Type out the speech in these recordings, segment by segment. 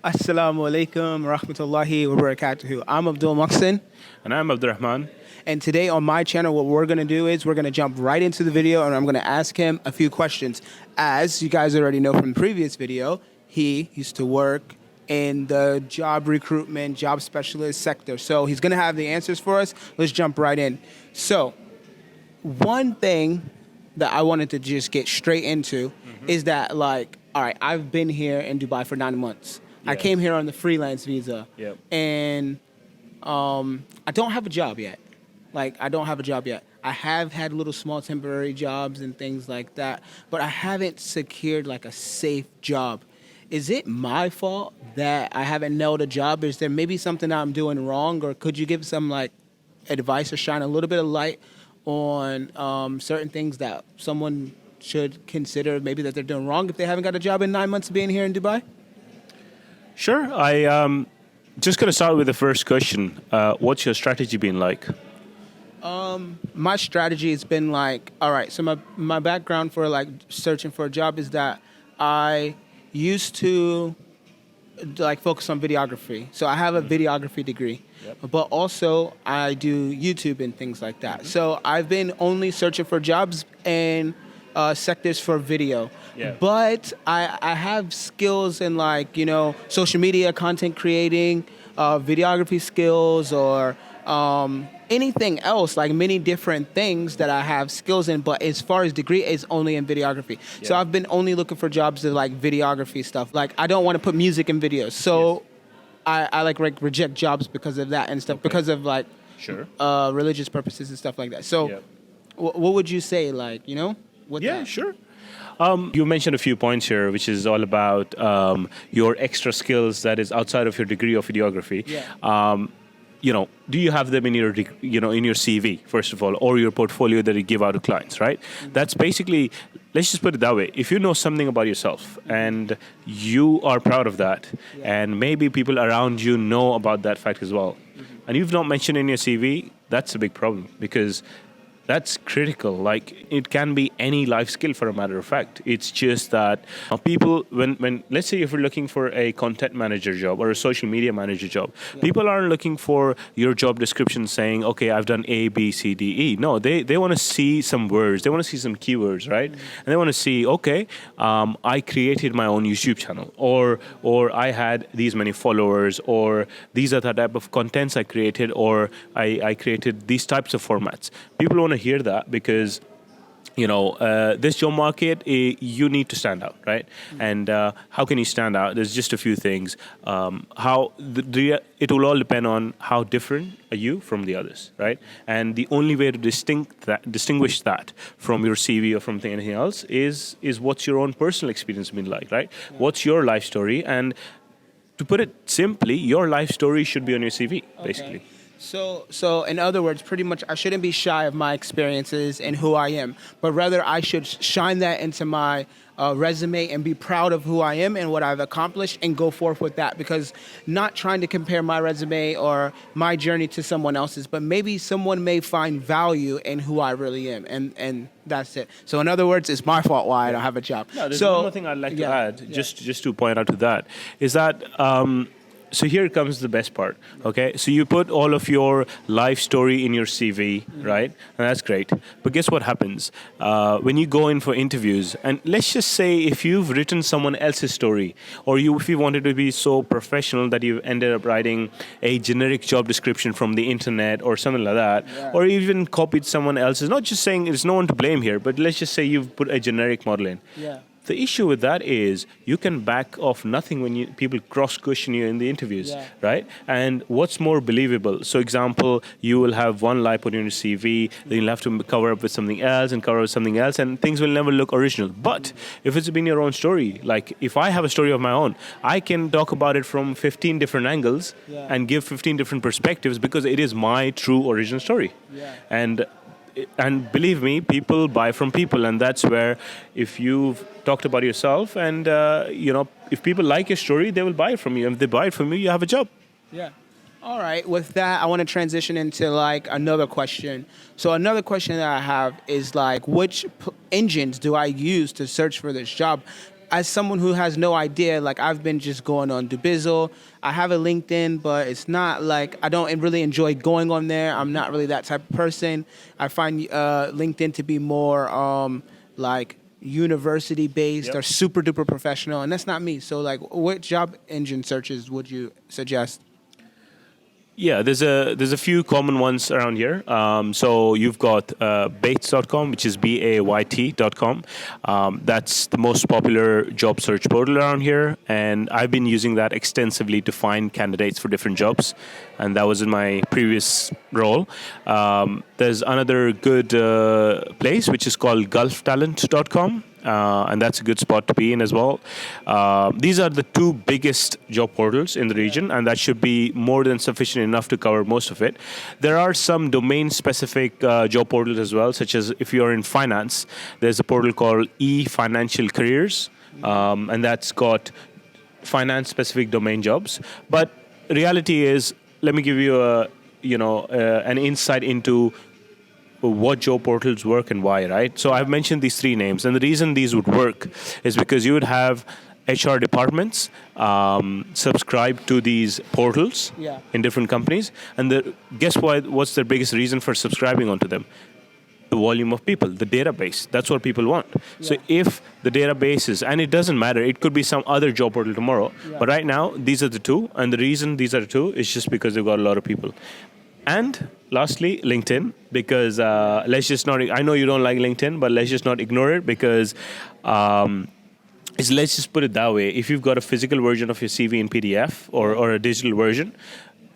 Assalamu alaikum rahmatullahi wa barakatuhu. I'm Abdul Muhsin, And I'm Abdurrahman. and today on my channel, what we're going to do is we're going to jump right into the video and I'm going to ask him a few questions. As you guys already know from the previous video, he used to work in the job recruitment, job specialist sector. So he's going to have the answers for us. Let's jump right in. So, one thing that I wanted to just get straight into is that, like, all right, I've been here in Dubai for 9 months. I Yeah. came here on the freelance visa, Yep. and I don't have a job yet. Like, I don't have a job yet. I have had little small temporary jobs and things like that, but I haven't secured like a safe job. Is it my fault that I haven't nailed a job? Is there maybe something that I'm doing wrong, or could you give some like advice or shine a little bit of light on certain things that someone should consider maybe that they're doing wrong if they haven't got a job in 9 months of being here in Dubai? Sure. Just going to start with the first question. What's your strategy been like? My strategy has been like, all right, so my background for like searching for a job is that I used to like focus on videography. So I have a videography degree, but also I do YouTube and things like that. So I've been only searching for jobs in sectors for video. Yeah. But I have skills in like, social media, content creating, videography skills, or anything else, like many different things that I have skills in. But as far as degree, it's only in videography. So Yeah. I've been only looking for jobs that like videography stuff. Like I don't want to put music in videos. So I like reject jobs because of that and stuff, because of like Sure. religious purposes and stuff like that. So Yep. what would you say, like, with Yeah, that? sure. You mentioned a few points here, which is all about your extra skills that is outside of your degree of videography. Yeah. Do you have them in your, in your CV, first of all, or your portfolio that you give out to clients, right? That's basically, let's just put it that way. If you know something about yourself and you are proud of that, and maybe people around you know about that fact as well, and you've not mentioned in your CV, that's a big problem because that's critical. Like it can be any life skill for a matter of fact. It's just that people, when let's say if you're looking for a content manager job or a social media manager job, people aren't looking for your job description saying, okay, I've done A, B, C, D, E. No, they want to see some words. They want to see some keywords, right? And they want to see, okay, I created my own YouTube channel, or I had these many followers, or these are the type of contents I created, or I created these types of formats. People want to hear that because this job market, you need to stand out, right? And how can you stand out? There's just a few things. It will all depend on how different are you from the others, right? And the only way to distinguish that from your CV or from anything else is what's your own personal experience been like, right? What's your life story? And to put it simply, your life story should be on your CV, basically. So in other words, pretty much I shouldn't be shy of my experiences and who I am, but rather I should shine that into my resume and be proud of who I am and what I've accomplished and go forth with that, because not trying to compare my resume or my journey to someone else's, but maybe someone may find value in who I really am, and that's it. So in other words, it's my fault why I don't have a job. No, there's so, one more thing I'd like to add, just to point out to that, is that so here comes the best part, okay? So you put all of your life story in your CV, right? And that's great. But guess what happens? When you go in for interviews, and let's just say if you've written someone else's story, or if you wanted to be so professional that you've ended up writing a generic job description from the internet or something like that, or even copied someone else's, not just saying there's no one to blame here, but let's just say you've put a generic model in. Yeah. The issue with that is you can back off nothing when people cross-question you in the interviews, right? And what's more believable? So, example, you will have one lie put in your CV, then you'll have to cover up with something else and cover up with something else, and things will never look original. But if it's been your own story, like if I have a story of my own, I can talk about it from 15 different angles and give 15 different perspectives because it is my true original story. And believe me, people buy from people, and that's where if you've talked about yourself and if people like your story, they will buy it from you. And if they buy it from you, you have a job. Yeah. All right. With that, I want to transition into like another question. So another question that I have is like, which engines do I use to search for this job? as someone who has no idea, like I've been just going on Dubizzle. I have a LinkedIn, but it's not like I don't really enjoy going on there. I'm not really that type of person. I find LinkedIn to be more like university based Yep. or super duper professional, and that's not me. So like, what job engine searches would you suggest? Yeah, there's a few common ones around here. So you've got Bates.com, which is BAYT.com. That's the most popular job search portal around here, and I've been using that extensively to find candidates for different jobs, and that was in my previous role. There's another good place which is called GulfTalent.com. And that's a good spot to be in as well. These are the two biggest job portals in the region, and that should be more than sufficient enough to cover most of it. There are some domain-specific job portals as well, such as if you're in finance, there's a portal called eFinancial Careers, and that's got finance-specific domain jobs. But reality is, let me give you an insight into what job portals work and why, right? So I've mentioned these three names, and the reason these would work is because you would have HR departments subscribe to these portals Yeah. in different companies, and guess what? What's their biggest reason for subscribing onto them? The volume of people, the database. That's what people want. So if the database is, and it doesn't matter, it could be some other job portal tomorrow, but right now these are the two, and the reason these are the two is just because they've got a lot of people. And lastly, LinkedIn, because let's just not, I know you don't like LinkedIn, but let's just not ignore it because let's just put it that way. If you've got a physical version of your CV in PDF or a digital version,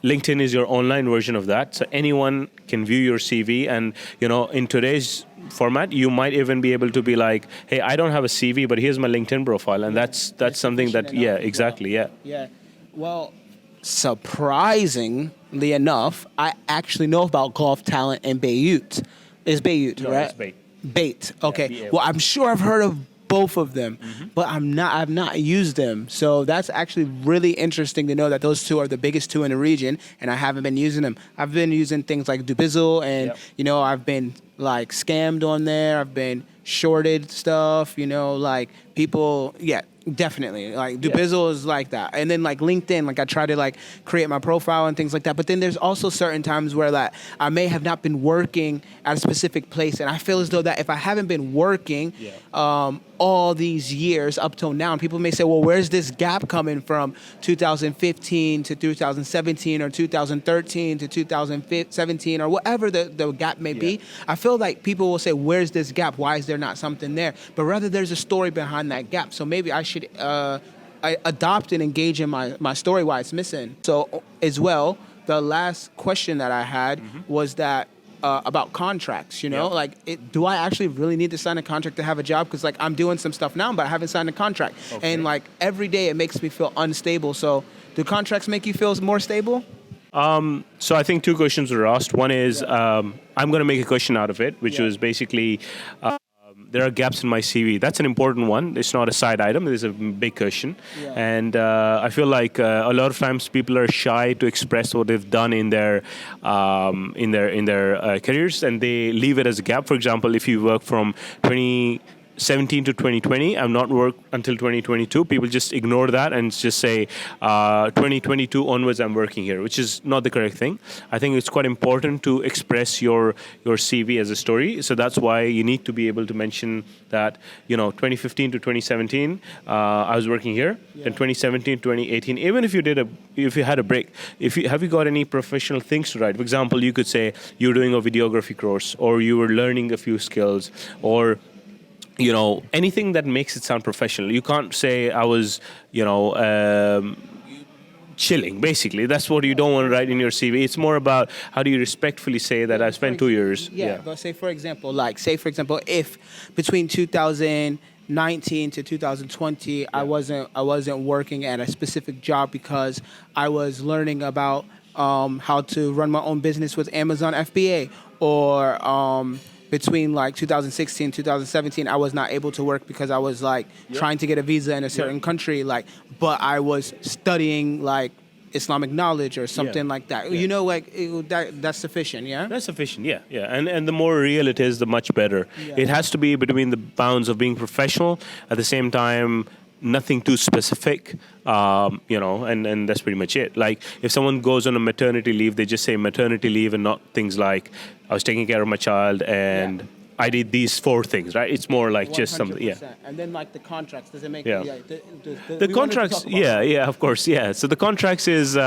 LinkedIn is your online version of that. So anyone can view your CV, and in today's format, you might even be able to be like, hey, I don't have a CV, but here's my LinkedIn profile. And that's something that, yeah, exactly, yeah. Yeah. Well, surprisingly enough, I actually know about Golf Talent in Beirut. It's Beirut, No, right? it's Bait. Bait. Okay. B-A-Y. Well, I'm sure I've heard of both of them, but I've not used them. So that's actually really interesting to know that those two are the biggest two in the region, and I haven't been using them. I've been using things like Dubizzle, and Yep. I've been like scammed on there. I've been shorted stuff. Like people, yeah. Definitely. Like Dubizzle is like that. And then like LinkedIn, like I try to like create my profile and things like that. But then there's also certain times where like I may have not been working at a specific place. And I feel as though that if I haven't been working all these years up till now, and people may say, well, where's this gap coming from 2015 to 2017 or 2013 to 2017 or whatever the gap may be. I feel like people will say, where's this gap? Why is there not something there? But rather there's a story behind that gap. So maybe I should I adopt and engage in my story why it's missing. So as well, the last question that I had was that about contracts, do I actually really need to sign a contract to have a job? Because like I'm doing some stuff now, but I haven't signed a contract. Okay. And like every day it makes me feel unstable. So do contracts make you feel more stable? So I think two questions were asked. One is, I'm going to make a question out of it, which was basically, there are gaps in my CV. That's an important one. It's not a side item. It is a big question. Yeah. And I feel like a lot of times people are shy to express what they've done in their careers, and they leave it as a gap. For example, if you work from 2017 to 2020, I've not worked until 2022. People just ignore that and just say 2022 onwards I'm working here, which is not the correct thing. I think it's quite important to express your CV as a story. So that's why you need to be able to mention that 2015 to 2017 I was working here. Then 2017 2018, even if you had a break, have you got any professional things to write? For example, you could say you're doing a videography course, or you were learning a few skills, or anything that makes it sound professional. You can't say I was, chilling. Basically, that's what you don't want to write in your CV. It's more about how do you respectfully say that I spent 2 years. But say for example, if between 2019 to 2020, I wasn't working at a specific job because I was learning about how to run my own business with Amazon FBA, or between like 2016 2017 I was not able to work because I was like trying to get a visa in a certain country, but I was studying like Islamic knowledge or something like that. That's sufficient. That's sufficient, yeah. And the more real it is, the much better. It has to be between the bounds of being professional, at the same time nothing too specific, and that's pretty much it. Like if someone goes on a maternity leave, they just say maternity leave and not things like I was taking care of my child and Yeah. I did these 4 things, right? It's more like just something, yeah. 100%. And then like the contracts, does it make Yeah. we wanted The to contracts, talk about yeah, of course, yeah. So the contracts is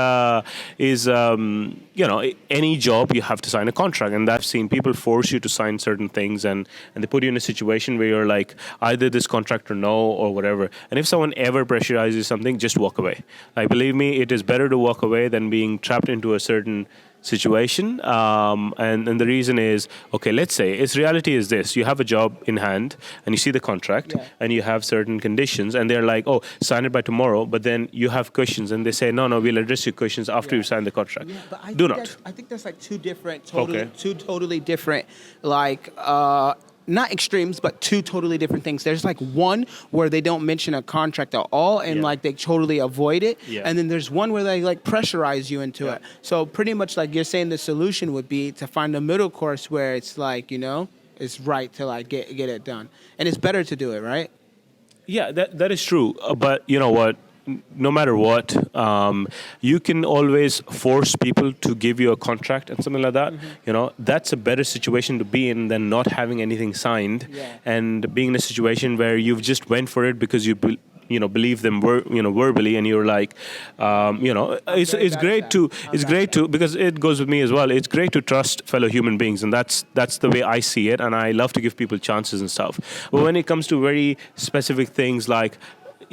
any job you have to sign a contract, and I've seen people force you to sign certain things, and they put you in a situation where you're like either this contract or no or whatever. And if someone ever pressurizes something, just walk away. Like believe me, it is better to walk away than being trapped into a certain situation. And the reason is, okay, let's say its reality is this: you have a job in hand and you see the contract, Yeah. and you have certain conditions, and they're like, oh, sign it by tomorrow, but then you have questions and they say, no, we'll address your questions after you sign the contract. Yeah, but I Do think not. I think that's like Okay. two totally different, like not extremes, but two totally different things. There's like one where they don't mention a contract at all, and Yeah. like they totally avoid it, Yeah. and then there's one where they like pressurize you into it. So pretty much like you're saying, the solution would be to find a middle course where it's like it's right to like get it done, and it's better to do it, right? Yeah, that is true. But you know what? No matter what, you can always force people to give you a contract and something like that. That's a better situation to be in than not having anything signed, Yeah. and being in a situation where you've just went for it because believe them verbally, and you're like, it's very it's bad great at to that. I'm it's bad great at to because it goes with me as well. It's great to trust fellow human beings, and that's the way I see it. And I love to give people chances and stuff. But when it comes to very specific things like,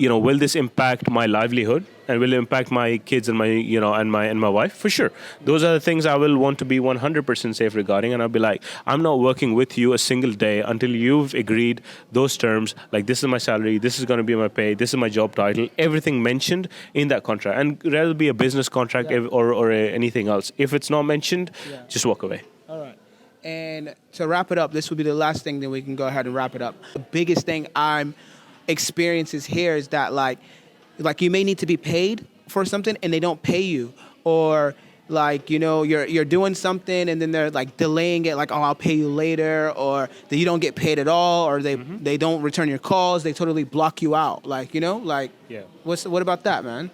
will this impact my livelihood and will it impact my kids and my and my wife? For sure, those are the things I will want to be 100% safe regarding, and I'll be like, I'm not working with you a single day until you've agreed those terms. Like, this is my salary, this is going to be my pay, this is my job title, everything mentioned in that contract, and rather be a business contract or anything else. If it's not mentioned, just walk away. All right. And to wrap it up, this will be the last thing, then we can go ahead and wrap it up. The biggest thing I'm experiences here is that like you may need to be paid for something and they don't pay you, or like you're doing something and then they're like delaying it, like, oh, I'll pay you later, or that you don't get paid at all, or they don't return your calls, they totally block you out, like Yeah. what about that, man?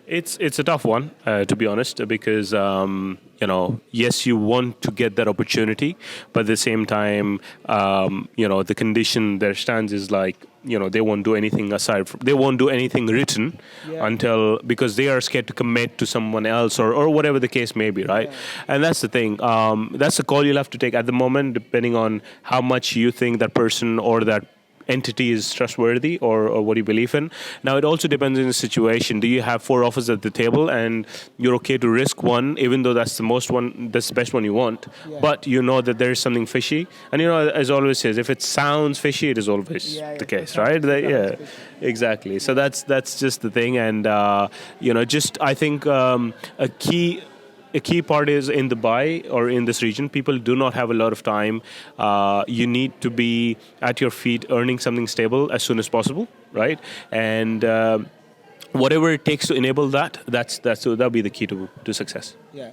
It's a tough one, to be honest, because yes, you want to get that opportunity, but at the same time, the condition there stands is like, they won't do anything they won't do anything written until, because they are scared to commit to someone else or whatever the case may be, right? And that's the thing. That's a call you'll have to take at the moment, depending on how much you think that person or that entity is trustworthy, or what you believe in. Now, it also depends on the situation. Do you have 4 offers at the table and you're okay to risk one, even though that's the best one you want, but you know that there is something fishy? And as always says, if it sounds fishy, it is always the case, right? Exactly. So that's just the thing. And just I think a key part is in Dubai or in this region, people do not have a lot of time. You need to be at your feet earning something stable as soon as possible, right? And whatever it takes to enable that'll be the key to success. Yeah,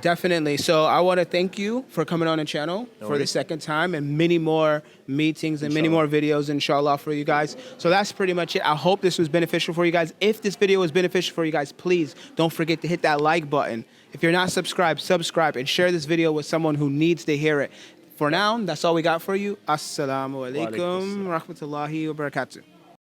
definitely. So I want to thank you for coming on the channel for the worries. second time, and many more meetings and many more videos, inshallah, for you guys. So that's pretty much it. I hope this was beneficial for you guys. If this video was beneficial for you guys, please don't forget to hit that like button. If you're not subscribed, subscribe and share this video with someone who needs to hear it. For now, that's all we got for you. Assalamu alaikum, rahmatullahi wa barakatuh.